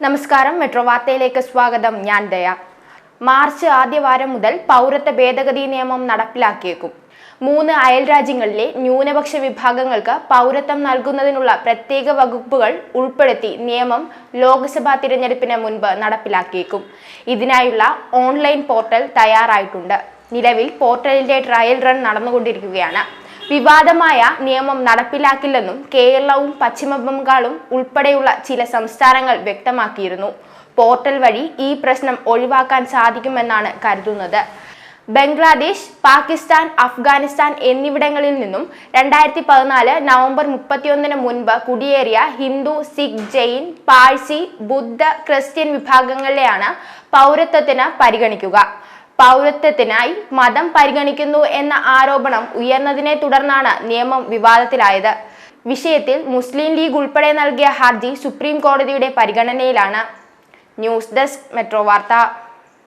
നമസ്കാരം, മെട്രോ വാർത്തയിലേക്ക് സ്വാഗതം. ഞാൻ ദയ. മാർച്ച് ആദ്യവാരം മുതൽ പൗരത്വ ഭേദഗതി നിയമം നടപ്പിലാക്കിയേക്കും. 3 അയൽരാജ്യങ്ങളിലെ ന്യൂനപക്ഷ വിഭാഗങ്ങൾക്ക് പൗരത്വം നൽകുന്നതിനുള്ള പ്രത്യേക വകുപ്പുകൾ ഉൾപ്പെടുത്തി നിയമം ലോക്സഭാ തിരഞ്ഞെടുപ്പിന് മുൻപ് നടപ്പിലാക്കിയേക്കും. ഇതിനായുള്ള ഓൺലൈൻ പോർട്ടൽ തയ്യാറായിട്ടുണ്ട്. നിലവിൽ പോർട്ടലിന്റെ ട്രയൽ റൺ നടന്നുകൊണ്ടിരിക്കുകയാണ്. വിവാദമായ നിയമം നടപ്പിലാക്കില്ലെന്നും കേരളവും പശ്ചിമ ബംഗാളും ഉൾപ്പെടെയുള്ള ചില സംസ്ഥാനങ്ങൾ വ്യക്തമാക്കിയിരുന്നു. പോർട്ടൽ വഴി ഈ പ്രശ്നം ഒഴിവാക്കാൻ സാധിക്കുമെന്നാണ് കരുതുന്നത്. ബംഗ്ലാദേശ്, പാകിസ്ഥാൻ, അഫ്ഗാനിസ്ഥാൻ എന്നിവിടങ്ങളിൽ നിന്നും 2014 നവംബർ 31 മുൻപ് കുടിയേറിയ ഹിന്ദു, സിഖ്, ജെയിൻ, പാഴ്സി, ബുദ്ധ, ക്രിസ്ത്യൻ വിഭാഗങ്ങളിലെയാണ് പൗരത്വത്തിന് പരിഗണിക്കുക. പൗരത്വത്തിനായി മതം പരിഗണിക്കുന്നു എന്ന ആരോപണം ഉയർന്നതിനെ തുടർന്നാണ് നിയമം വിവാദത്തിലായത്. വിഷയത്തിൽ മുസ്ലിം ലീഗ് ഉൾപ്പെടെ നൽകിയ ഹർജി സുപ്രീം കോടതിയുടെ പരിഗണനയിലാണ്. ന്യൂസ് ഡെസ്ക്, മെട്രോ വാർത്ത.